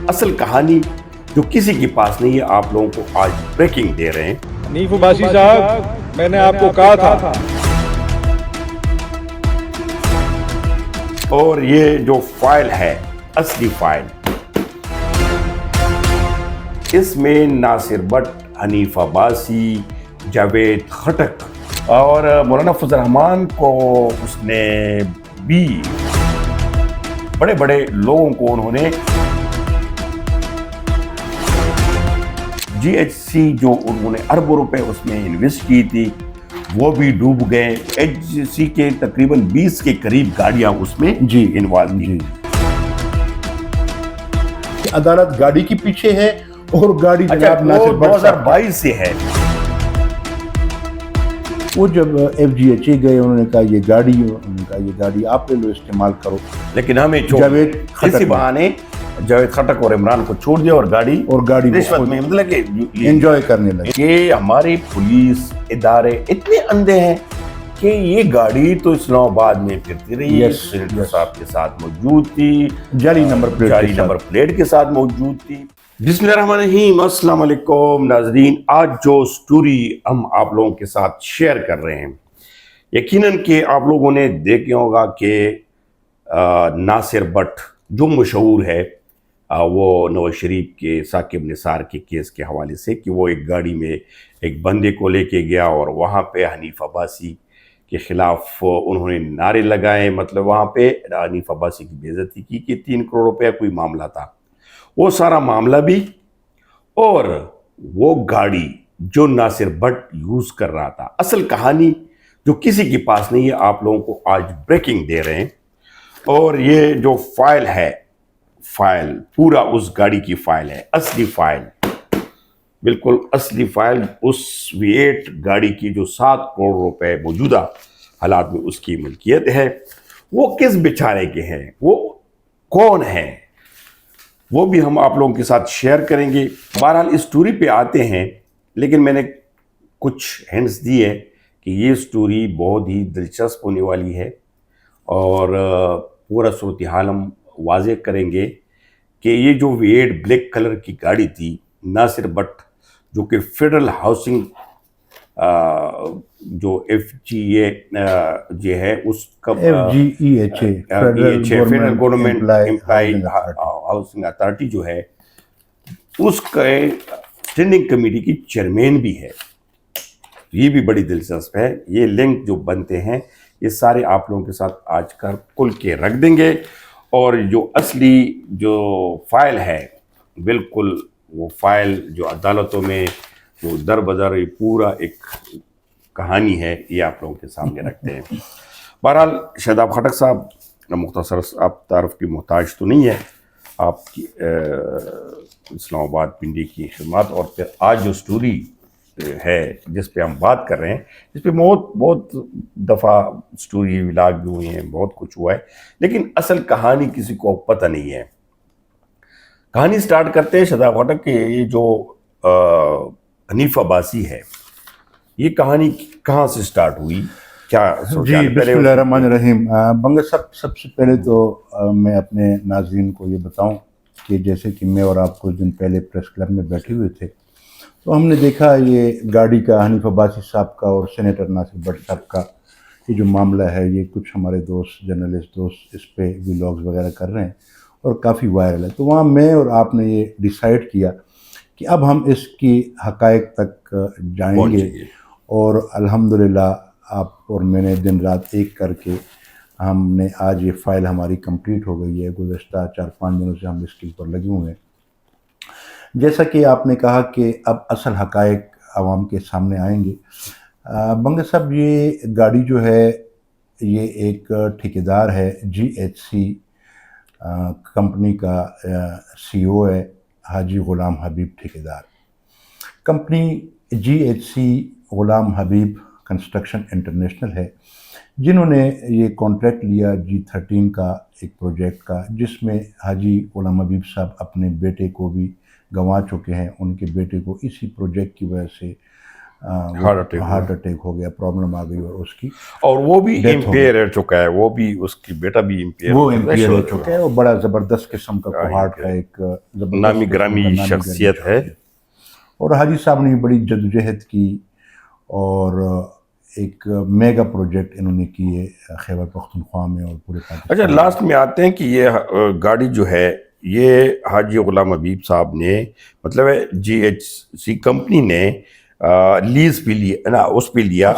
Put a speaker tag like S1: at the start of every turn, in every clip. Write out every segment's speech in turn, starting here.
S1: اصل کہانی جو کسی کے پاس نہیں ہے، آپ لوگوں کو آج بریکنگ دے رہے ہیں۔
S2: حنیف عباسی صاحب، میں نے آپ کو کہا تھا
S1: اور یہ جو فائل ہے، اصلی فائل، اس میں ناصر بٹ، حنیف عباسی، جاوید خٹک اور مولانا فضل الرحمان کو اس نے بھی بڑے بڑے لوگوں کو انہوں نے جی ایچ سی جو انہوں نے اربوں روپے اس میں انویسٹ کی تھی وہ بھی ڈوب گئے۔ ایچ سی کے تقریباً 20 کے قریب گاڑیاں اس میں انوالو تھی۔
S3: عدالت گاڑی کے پیچھے ہے اور گاڑی جناب ناصر بٹ
S1: 2022 سے ہے۔
S3: وہ جب ایف جی ایچ اے گئے، انہوں نے کہا یہ گاڑی آپ لے لو، استعمال کرو،
S1: لیکن ہمیں
S3: جاوید
S1: اسی بہانے جاوید خٹک اور عمران کو چھوڑ دیا اور گاڑی رشوت میں مطلب کہ
S3: انجوائے کرنے لگے۔
S1: کہ ہماری پولیس ادارے اتنے اندھے ہیں کہ یہ گاڑی تو اسلام آباد میں پھرتی رہی، سینیٹر صاحب کے ساتھ موجود تھی،
S3: جعلی نمبر
S1: پلیٹ کے ساتھ موجود تھی۔ بسم اللہ الرحمن الرحیم، السلام علیکم ناظرین۔ آج جو سٹوری ہم آپ لوگوں کے ساتھ شیئر کر رہے ہیں، یقیناً کہ آپ لوگوں نے دیکھا ہوگا کہ ناصر بٹ جو مشہور ہے، وہ نواز شریف کے ثاقب نثار کے کیس کے حوالے سے، کہ وہ ایک گاڑی میں ایک بندے کو لے کے گیا اور وہاں پہ حنیف عباسی کے خلاف انہوں نے نعرے لگائے، مطلب وہاں پہ حنیف عباسی کی بے عزتی کی کہ 3 کروڑ روپے کوئی معاملہ تھا، وہ سارا معاملہ بھی، اور وہ گاڑی جو ناصر بٹ یوز کر رہا تھا، اصل کہانی جو کسی کے پاس نہیں ہے، آپ لوگوں کو آج بریکنگ دے رہے ہیں۔ اور یہ جو فائل ہے، فائل پورا اس گاڑی کی فائل ہے، اصلی فائل، بالکل اصلی فائل اس V8 گاڑی کی جو 7 کروڑ روپے موجودہ حالات میں اس کی ملکیت ہے، وہ کس بیچارے کے ہیں، وہ کون ہے، وہ بھی ہم آپ لوگوں کے ساتھ شیئر کریں گے۔ بہرحال اس سٹوری پہ آتے ہیں، لیکن میں نے کچھ ہنٹس دی ہے کہ یہ سٹوری بہت ہی دلچسپ ہونے والی ہے، اور پورا صورتحال ہم واضح کریں گے کہ یہ جو V8 بلیک کلر کی گاڑی تھی، ناصر بٹ جو کہ فیڈرل ہاؤسنگ جو ایف جی اے ہے، اس کا federal government employee housing authority جو ہے، اس کا اسٹینڈنگ کمیٹی کی چیئرمین بھی ہے۔ یہ بھی بڑی دلچسپ ہے۔ یہ لنک جو بنتے ہیں یہ سارے آپ لوگوں کے ساتھ آج کر کھل کے رکھ دیں گے، اور جو اصلی جو فائل ہے، بالکل وہ فائل جو عدالتوں میں جو در بدر پورا ایک کہانی ہے، یہ آپ لوگوں کے سامنے رکھتے ہیں۔ بہرحال شاداب خٹک صاحب، مختصر آپ تعارف کی محتاج تو نہیں ہے، آپ کی اسلام آباد پنڈی کی خدمات، اور پھر آج جو سٹوری ہے جس پہ ہم بات کر رہے ہیں، جس پہ بہت دفعہ سٹوری ولاگ بھی ہوئی ہیں، بہت کچھ ہوا ہے، لیکن اصل کہانی کسی کو پتہ نہیں ہے۔ کہانی سٹارٹ کرتے ہیں شاداب خٹک کہ یہ جو حنیف عباسی ہے، یہ کہانی کہاں سے سٹارٹ ہوئی، کیا
S3: جی بسم اللہ الرحمن الرحیم۔ بنگا صاحب، سب سے پہلے تو میں اپنے ناظرین کو یہ بتاؤں کہ جیسے کہ میں اور آپ کچھ دن پہلے پریس کلب میں بیٹھے ہوئے تھے، تو ہم نے دیکھا یہ گاڑی کا، حنیف عباسی صاحب کا اور سینیٹر ناصر بٹ صاحب کا یہ جو معاملہ ہے، یہ کچھ ہمارے دوست، جرنلسٹ دوست اس پہ ولاگز وغیرہ کر رہے ہیں اور کافی وائرل ہے۔ تو وہاں میں اور آپ نے یہ ڈیسائیڈ کیا کہ اب ہم اس کی حقائق تک جائیں گے، اور الحمدللہ آپ اور میں نے دن رات ایک کر کے ہم نے آج یہ فائل ہماری کمپلیٹ ہو گئی ہے۔ گزشتہ 4-5 دنوں سے ہم اس کے اوپر لگے ہوئے ہیں۔ جیسا کہ آپ نے کہا کہ اب اصل حقائق عوام کے سامنے آئیں گے۔ بنگا صاحب، یہ گاڑی جو ہے یہ ایک ٹھیکیدار ہے، جی ایچ سی کمپنی کا سی او ہے حاجی غلام حبیب ٹھیکیدار۔ Company G H C Ghulam حبیب کنسٹرکشن انٹرنیشنل ہے، جنہوں نے یہ کانٹریکٹ لیا G13 کا ایک پروجیکٹ کا، جس میں حاجی غلام حبیب صاحب اپنے بیٹے کو بھی گنوا چکے ہیں۔ ان کے بیٹے کو اسی پروجیکٹ کی وجہ سے ہارٹ اٹیک ہو گیا، پرابلم آ گئی اور اس کی
S1: اور وہ بھی امپیئر ہو چکا ہے، وہ بھی اس کی بیٹا بھی امپیئر
S3: ہو چکا ہے. وہ بڑا زبردست قسم کا ہارٹ کا ایک
S1: نامی گرامی شخصیت ہے.
S3: اور حاجی صاحب نے بڑی جدوجہد کی اور ایک میگا پروجیکٹ انہوں نے کیے خیبر پختونخوا میں اور پورے پاکستان.
S1: اچھا، لاسٹ میں آتے ہیں کہ یہ گاڑی جو ہے یہ حاجی غلام حبیب صاحب نے مطلب GHC کمپنی نے لیز پہ لیا نا، اس پہ لیا،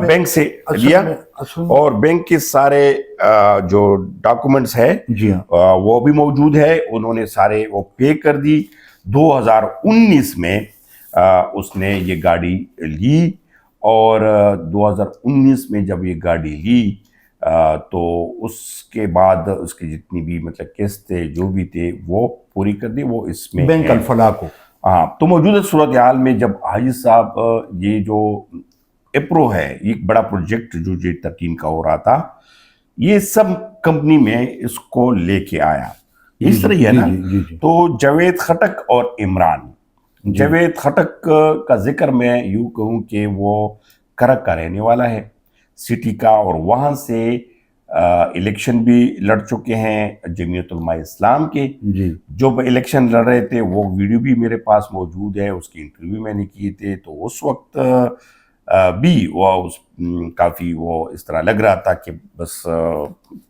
S1: بینک سے لیا، اور بینک کے سارے جو ڈاکومنٹس ہے
S3: جی ہاں
S1: وہ بھی موجود ہے. انہوں نے سارے وہ پے کر دی. 2019 میں اس نے یہ گاڑی لی، اور 2019 میں جب یہ گاڑی لی تو اس کے بعد اس کی جتنی بھی مطلب قسط تھے جو بھی تھے وہ پوری کر دی. وہ اس میں
S3: بینک الفلاح کو.
S1: ہاں، تو موجودہ صورتحال میں جب حاجی صاحب یہ جو ایپرو ہے، یہ ایک بڑا پروجیکٹ جو J13 کا ہو رہا تھا، یہ سب کمپنی میں اس کو لے کے آیا. اس طرح ہے نا. تو جاوید خٹک اور عمران، جاوید خٹک کا ذکر میں یوں کہوں کہ وہ کرک کا رہنے والا ہے، سٹی کا، اور وہاں سے الیکشن بھی لڑ چکے ہیں جمعیت علماء اسلام کے. جو الیکشن لڑ رہے تھے وہ ویڈیو بھی میرے پاس موجود ہے، اس کی انٹرویو میں نے کیے تھے. تو اس وقت بھی وہ کافی وہ اس طرح لگ رہا تھا کہ بس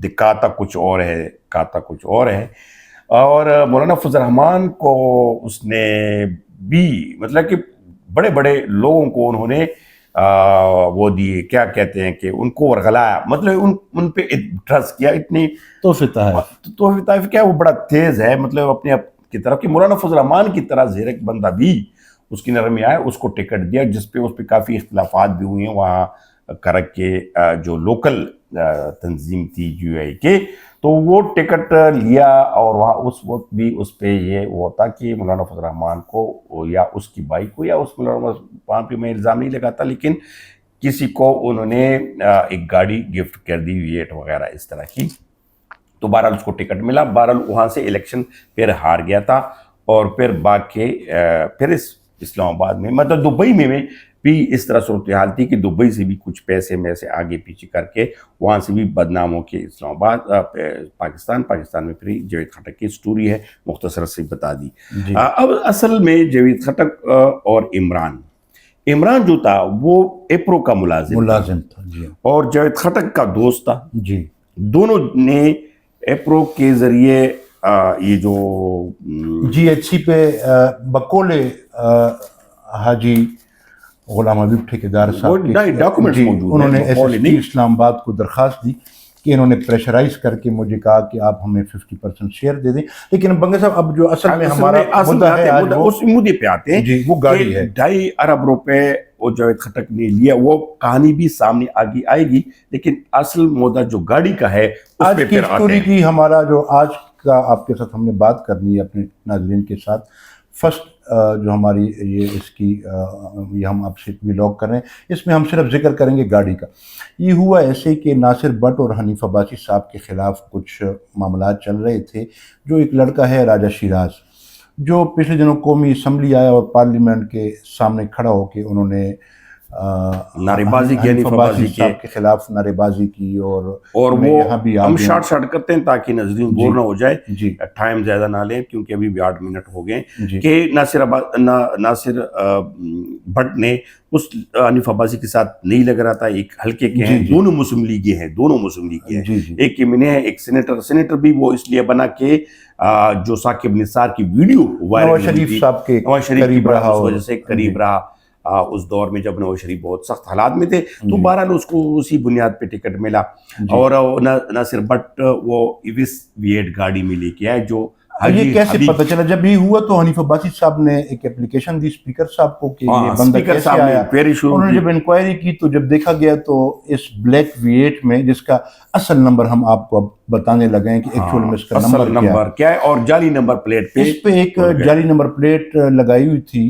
S1: دکھاتا کچھ اور ہے، کہتا کچھ اور ہے. اور مولانا فضل الرحمان کو اس نے بھی مطلب کہ بڑے بڑے لوگوں کو انہوں نے وہ دیے، کیا کہتے ہیں کہ ان کو ورغلایا، مطلب ان پہ ٹرسٹ کیا. اتنی تحفہ طائف کیا، وہ بڑا تیز ہے مطلب اپنے آپ کی طرف، کہ مولانا فضل الرحمان کی طرح زیرک بندہ بھی اس کی نظر میں آئے، اس کو ٹکٹ دیا، جس پہ اس پہ کافی اختلافات بھی ہوئے ہیں وہاں کرک کے جو لوکل تنظیم تھی GUI کے. تو وہ ٹکٹ لیا، اور وہاں اس وقت بھی اس پہ یہ وہ تھا کہ مولانا فضل الرحمان کو یا اس کی بھائی کو یا اس مولانا، وہاں پہ میں الزام نہیں لگاتا، لیکن کسی کو انہوں نے ایک گاڑی گفٹ کر دی، ویٹ وغیرہ اس طرح کی. تو بہرحال اس کو ٹکٹ ملا. بہرحال وہاں سے الیکشن پھر ہار گیا تھا، اور پھر باقی پھر اسلام آباد میں مطلب دبئی میں بھی اس طرح صورتحال تھی کہ دبئی سے بھی کچھ پیسے میں سے آگے پیچھے کر کے وہاں سے بھی بدنام ہو کے اسلام آباد پاکستان میں پھر جاوید خٹک کی سٹوری ہے، مختصر سے بتا دی. اب اصل میں جاوید خٹک اور عمران جو تھا وہ ایپرو کا ملازم
S3: تھا
S1: اور جاوید خٹک کا دوست تھا. دونوں نے ایپرو کے ذریعے یہ جو
S3: GHC پہ بقول حاجی غلام حبیب ٹھیکیدار صاحب انہوں نے SSP اسلام آباد کو درخواست دی کہ انہوں نے پریشرائز کر کے مجھے کہا کہ آپ ہمیں 50% شیئر دے دیں. لیکن بنگا صاحب اب جو اصل میں ہمارا مدعا ہے آج
S1: اس مدعے پہ آتے ہیں،
S3: وہ گاڑی ہے
S1: 2.5 ارب روپے وہ جاوید خٹک نے لیا. وہ کہانی بھی سامنے آئے گی، لیکن اصل مدعا جو گاڑی کا ہے
S3: آج کی اسٹوری کی ہمارا جو آج کا آپ کے ساتھ ہم نے بات کرنی ہے اپنے ناظرین کے ساتھ. فرسٹ جو ہماری یہ اس کی یہ ہم آپ سے ولاگ کر رہے ہیں، اس میں ہم صرف ذکر کریں گے گاڑی کا. یہ ہوا ایسے کہ ناصر بٹ اور حنیف عباسی صاحب کے خلاف کچھ معاملات چل رہے تھے. جو ایک لڑکا ہے راجہ شیراز، جو پچھلے دنوں قومی اسمبلی آیا اور پارلیمنٹ کے سامنے کھڑا ہو کے انہوں نے
S1: نعرے بازی کی،
S3: حنیف عباسی صاحب کے خلاف نعرے بازی کی. اور
S1: وہ ہم شارٹ کرتے ہیں تاکہ ناظرین بور نہ ہو جائے، ٹائم زیادہ نہ لیں کیونکہ ابھی بھی 8 منٹ ہو گئے. کہ ناصر بٹ نے اس حنیف عباسی کے ساتھ نہیں لگ رہا تھا، ایک ہلکے کے ہیں، دونوں مسلم لیگی ہیں، ایک ایمنے ہیں، ایک سینیٹر بھی وہ اس لیے بنا کہ جو ثاقب نثار کی ویڈیو
S3: نواز شریف صاحب کے قریب رہا،
S1: اس وجہ سے قریب رہا اس دور میں جب نواز شریف بہت سخت حالات میں تھے. تو بہرحال اس کو اسی بنیاد پہ ٹکٹ ملا. اور ناصر بٹ وہ ایوس V8 گاڑی میں لے کے آئے. جو
S3: یہ کیسے پتہ چلا؟ جب یہ ہوا تو حنیف عباسی صاحب نے ایک اپلیکیشن دی اسپیکر صاحب کو کہ یہ بندہ کیسے آیا. انہوں نے جب انکوائری کی تو جب دیکھا گیا تو اس بلیک V8 میں، جس کا اصل نمبر ہم آپ کو اب بتانے لگے ہیں کہ ایکچوئل میں اس کا نمبر
S1: کیا ہے، اور جعلی نمبر پلیٹ پہ
S3: اس پہ ایک جعلی نمبر پلیٹ لگائی ہوئی تھی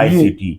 S1: ICT,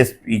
S1: SP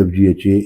S3: FGHA